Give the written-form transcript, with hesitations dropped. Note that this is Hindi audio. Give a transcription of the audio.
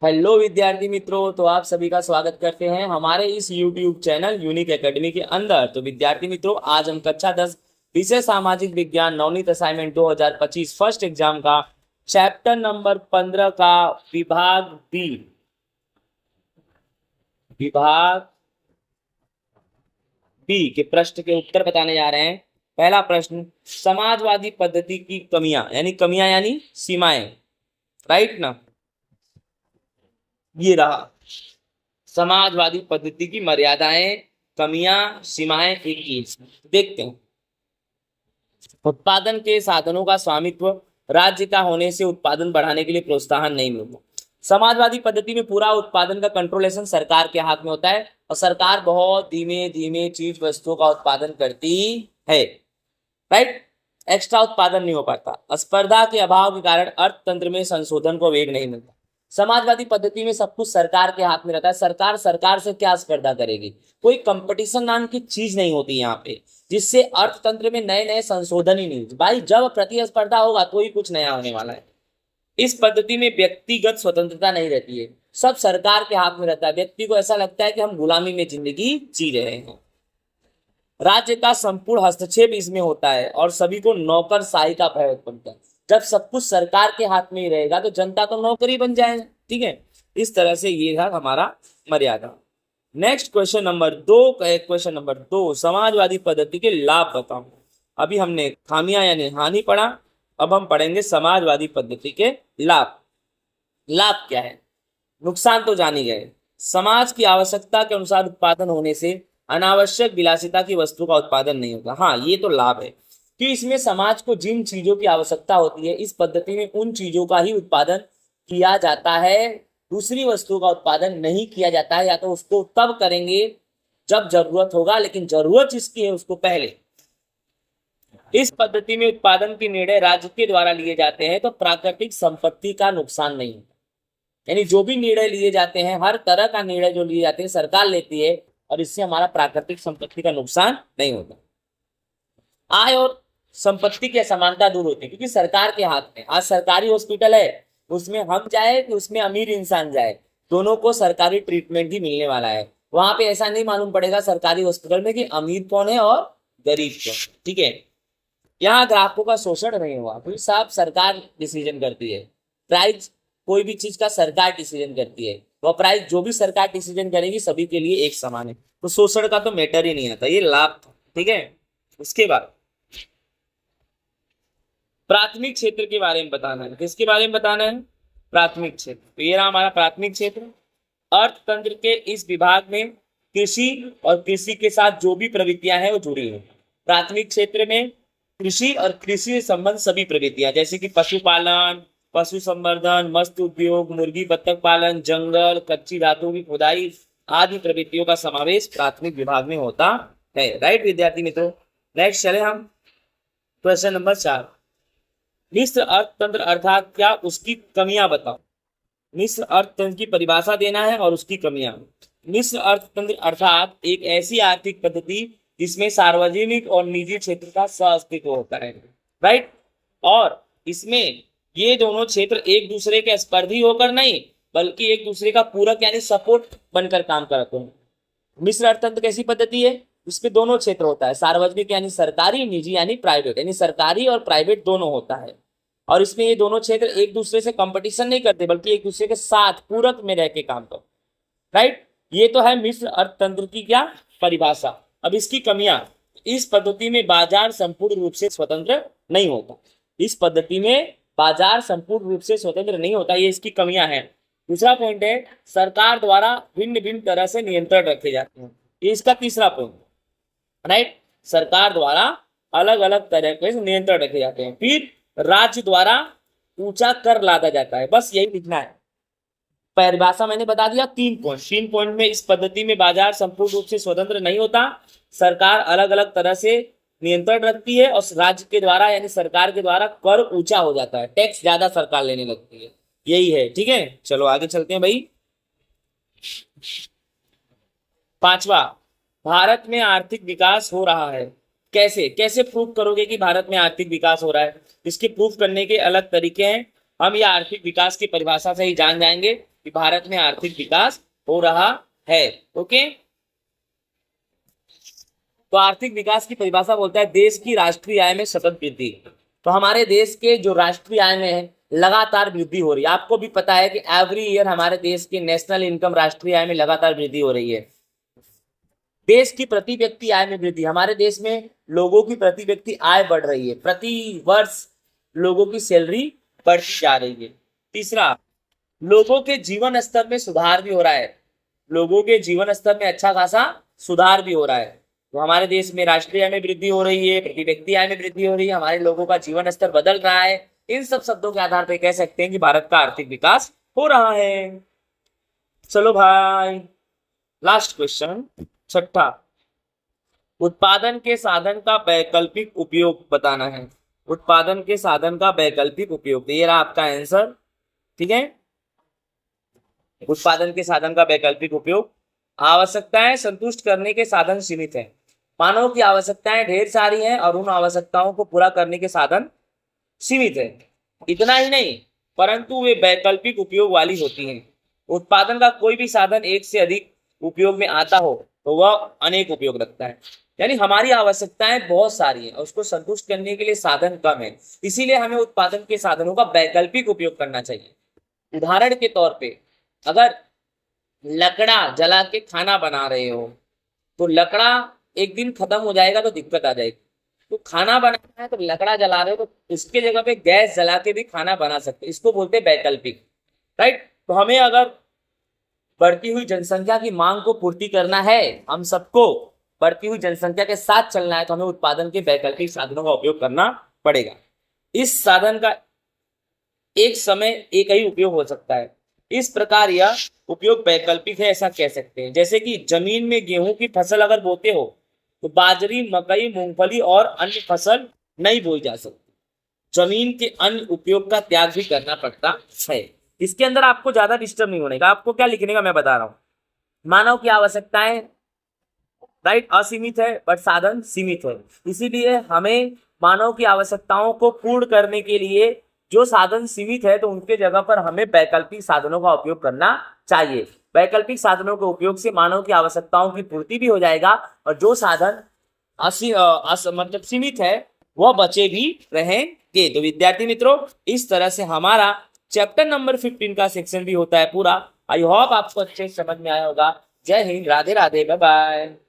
हेलो विद्यार्थी मित्रों, तो आप सभी का स्वागत करते हैं हमारे इस YouTube चैनल यूनिक एकेडमी के अंदर। तो विद्यार्थी मित्रों, आज हम कक्षा 10 विषय सामाजिक विज्ञान नवनीत असाइनमेंट 2025 फर्स्ट एग्जाम का चैप्टर नंबर 15 का विभाग बी विभाग बी के प्रश्न के उत्तर बताने जा रहे हैं। पहला प्रश्न, समाजवादी पद्धति की कमियां यानी सीमाएं, राइट ना। ये रहा समाजवादी पद्धति की मर्यादाएं, कमियां, सीमाएं एक ही। देखते हैं। उत्पादन के साधनों का स्वामित्व राज्य का होने से उत्पादन बढ़ाने के लिए प्रोत्साहन नहीं मिलता। समाजवादी पद्धति में पूरा उत्पादन का कंट्रोलेशन सरकार के हाथ में होता है और सरकार बहुत धीमे धीमे चीज वस्तुओं का उत्पादन करती है, राइट। एक्स्ट्रा उत्पादन नहीं हो पाता। स्पर्धा के अभाव के कारण अर्थतंत्र में संशोधन को वेग नहीं मिलता। समाजवादी पद्धति में सब कुछ सरकार के हाथ में रहता है। सरकार सरकार से क्या स्पर्धा करेगी? कोई कंपटीशन नाम की चीज नहीं होती यहाँ पे, जिससे अर्थतंत्र में नए नए संशोधन ही नहीं होते। भाई, जब प्रतिस्पर्धा होगा तो ही कुछ नया होने वाला है। इस पद्धति में व्यक्तिगत स्वतंत्रता नहीं रहती है, सब सरकार के हाथ में रहता है। व्यक्ति को ऐसा लगता है कि हम गुलामी में जिंदगी जी रहे हैं। राज्य का संपूर्ण हस्तक्षेप इसमें होता है और सभी को नौकरशाही का भय उत्पन्न है। जब सब कुछ सरकार के हाथ में ही रहेगा तो जनता तो नौकरी बन जाएगा, ठीक है। इस तरह से ये था हमारा मर्यादा। नेक्स्ट क्वेश्चन नंबर दो, समाजवादी पद्धति के लाभ बताओ। अभी हमने खामियां यानी हानि पढ़ा, अब हम पढ़ेंगे समाजवादी पद्धति के लाभ। लाभ क्या है? नुकसान तो जान ही गए। समाज की आवश्यकता के अनुसार उत्पादन होने से अनावश्यक विलासिता की वस्तु का उत्पादन नहीं होगा। हाँ, ये तो लाभ है कि इसमें समाज को जिन चीजों की आवश्यकता होती है, इस पद्धति में उन चीजों का ही उत्पादन किया जाता है, दूसरी वस्तु का उत्पादन नहीं किया जाता है। या तो उसको तब करेंगे जब जरूरत होगा, लेकिन जरूरत जिसकी है उसको पहले। इस पद्धति में उत्पादन के निर्णय राज्य के द्वारा लिए जाते हैं तो प्राकृतिक संपत्ति का नुकसान नहीं होता। यानी जो भी निर्णय लिए जाते हैं, हर तरह का निर्णय जो लिए जाते हैं सरकार लेती है और इससे हमारा प्राकृतिक संपत्ति का नुकसान नहीं होता। आय और संपत्ति की असमानता दूर होती है क्योंकि सरकार के हाथ में। आज सरकारी हॉस्पिटल है, उसमें हम जाए कि उसमें अमीर इंसान जाए, दोनों को सरकारी ट्रीटमेंट ही मिलने वाला है। वहां पे ऐसा नहीं मालूम पड़ेगा सरकारी हॉस्पिटल में कि अमीर कौन है और गरीब कौन, ठीक है। यहाँ ग्राहकों का शोषण नहीं हुआ क्योंकि सब सरकार डिसीजन करती है। प्राइस कोई भी चीज का सरकार डिसीजन करती है, वह प्राइस जो भी सरकार डिसीजन करेगी सभी के लिए एक समान है, तो शोषण का तो मैटर ही नहीं आता। ये लाभ था, ठीक है। उसके बाद प्राथमिक क्षेत्र के बारे में बताना है। किसके बारे में बताना है? प्राथमिक क्षेत्र। तो ये रहा हमारा प्राथमिक क्षेत्र। अर्थतंत्र के इस विभाग में कृषि और कृषि के साथ जो भी प्रवृत्तियां हैं वो जुड़ी हैं। प्राथमिक क्षेत्र में कृषि और कृषि से संबंध सभी प्रवृत्तियां, जैसे कि पशुपालन, पशु संवर्धन, मत्स्य उद्योग, मुर्गी बत्तख पालन, जंगल, कच्ची धातुओं की खुदाई आदि प्रवृत्तियों का समावेश प्राथमिक विभाग में होता है, राइट विद्यार्थी मित्रों। नेक्स्ट चले हम क्वेश्चन नंबर 4। मिश्र अर्थतंत्र अर्थात क्या, उसकी कमियां बताओ। मिश्र अर्थतंत्र की परिभाषा देना है और उसकी कमियां। मिश्र अर्थतंत्र अर्थात एक ऐसी आर्थिक पद्धति जिसमें सार्वजनिक और निजी क्षेत्र का सहअस्तित्व होता है, राइट। और इसमें ये दोनों क्षेत्र एक दूसरे के स्पर्धी होकर नहीं बल्कि एक दूसरे का पूरक यानी सपोर्ट बनकर काम करते हैं। मिश्र अर्थतंत्र कैसी पद्धति है? इसमें दोनों क्षेत्र होता है, सार्वजनिक यानी सरकारी, निजी यानी प्राइवेट, यानी सरकारी और प्राइवेट दोनों होता है। और इसमें ये दोनों क्षेत्र एक दूसरे से कंपटीशन नहीं करते बल्कि एक दूसरे के साथ पूरक में रह के काम करते, राइट। ये तो है मिश्र अर्थतंत्र की क्या परिभाषा। अब इसकी कमियां, इस पद्धति में बाजार संपूर्ण रूप से स्वतंत्र नहीं होता। इस पद्धति में बाजार संपूर्ण रूप से स्वतंत्र नहीं होता, ये इसकी कमियां हैं। दूसरा पॉइंट है, सरकार द्वारा भिन्न भिन्न तरह से नियंत्रण रखे जाते हैं, ये इसका तीसरा पॉइंट, राइट। सरकार द्वारा अलग अलग तरह के नियंत्रण रखे जाते हैं। फिर राज्य द्वारा ऊंचा कर लादा जाता है, बस यही लिखना है। परिभाषा मैंने बता दिया, 3 पॉइंट में इस पद्धति में बाजार संपूर्ण रूप से स्वतंत्र नहीं होता, सरकार अलग अलग तरह से नियंत्रण रखती है और राज्य के द्वारा यानी सरकार के द्वारा कर ऊंचा हो जाता है, टैक्स ज्यादा सरकार लेने लगती है, यही है, ठीक है। चलो आगे चलते हैं भाई। 5वां, भारत में आर्थिक विकास हो रहा है। कैसे कैसे प्रूफ करोगे कि भारत में आर्थिक विकास हो रहा है? इसके प्रूफ करने के अलग तरीके हैं, हम ये आर्थिक विकास की परिभाषा से ही जान जाएंगे। कि भारत में आर्थिक विकास हो रहा है। ओके, तो आर्थिक विकास की परिभाषा बोलता है देश की राष्ट्रीय आय में सतत वृद्धि। तो हमारे देश के जो राष्ट्रीय आय में है लगातार वृद्धि हो रही है। आपको भी पता है कि एवरी ईयर हमारे देश की नेशनल इनकम राष्ट्रीय आय में लगातार वृद्धि हो रही है। देश की प्रति व्यक्ति आय में वृद्धि, हमारे देश में लोगों की प्रति व्यक्ति आय बढ़ रही है, प्रति वर्ष लोगों की सैलरी बढ़ती जा रही है। तीसरा, लोगों के जीवन स्तर में सुधार भी हो रहा है, लोगों के जीवन स्तर में अच्छा खासा सुधार भी हो रहा है। तो हमारे देश में राष्ट्रीय आय में वृद्धि हो रही है, प्रति व्यक्ति आय में वृद्धि हो रही है, हमारे लोगों का जीवन स्तर बदल रहा है। इन सब शब्दों के आधार पर कह सकते हैं कि भारत का आर्थिक विकास हो रहा है। चलो भाई, लास्ट क्वेश्चन, छठा, उत्पादन के साधन का वैकल्पिक उपयोग बताना है। उत्पादन के साधन का वैकल्पिक उपयोग, ये रहा आपका आंसर। ठीक है, उत्पादन के साधन का वैकल्पिक उपयोग। आवश्यकताएं संतुष्ट करने के साधन सीमित हैं। मानव की आवश्यकताएं ढेर सारी हैं और उन आवश्यकताओं को पूरा करने के साधन सीमित है। इतना ही नहीं, परंतु वे वैकल्पिक उपयोग वाली होती हैं। उत्पादन का कोई भी साधन एक से अधिक उपयोग में आता हो तो वह अनेक उपयोग रखता है। यानी हमारी आवश्यकताएं बहुत सारी हैं और उसको संतुष्ट करने के लिए साधन कम है, इसीलिए हमें उत्पादन के साधनों का वैकल्पिक उपयोग करना चाहिए। उदाहरण के तौर पे, अगर लकड़ा जला के खाना बना रहे हो तो लकड़ा एक दिन खत्म हो जाएगा तो दिक्कत आ जाएगी। तो खाना बनाना है तो लकड़ा जला रहे हो तो इसके जगह पे गैस जला के भी खाना बना सकते हैं, इसको बोलते हैं वैकल्पिक। राइट, तो हमें अगर बढ़ती हुई जनसंख्या की मांग को पूर्ति करना है, हम सबको बढ़ती हुई जनसंख्या के साथ चलना है, तो हमें उत्पादन के वैकल्पिक साधनों का उपयोग करना पड़ेगा। इस साधन का एक समय एक ही उपयोग हो सकता है, इस प्रकार यह उपयोग वैकल्पिक है ऐसा कह सकते हैं। जैसे कि जमीन में गेहूं की फसल अगर बोते हो तो बाजरी, मकई, मूंगफली और अन्य फसल नहीं बोई जा सकती। जमीन के अन्य उपयोग का त्याग भी करना पड़ता है। इसके अंदर आपको ज्यादा डिस्टर्ब नहीं होने का, आपको क्या लिखने का मैं बता रहा हूं। मानव की आवश्यकताएं राइट असीमित है बट साधन सीमित है, इसीलिए हमें मानव की आवश्यकताओं को पूर्ण करने के लिए जो साधन सीमित है तो उनके जगह पर हमें वैकल्पिक साधनों का उपयोग करना चाहिए। वैकल्पिक साधनों के उपयोग से मानव की आवश्यकताओं की पूर्ति भी हो जाएगा और जो साधन मतलब सीमित है वह बचे भी रहेंगे। तो विद्यार्थी मित्रों, इस तरह से हमारा चैप्टर नंबर 15 का सेक्शन भी होता है पूरा। आई होप आपको अच्छे से समझ में आया होगा। जय हिंद, राधे राधे, बाय बाय।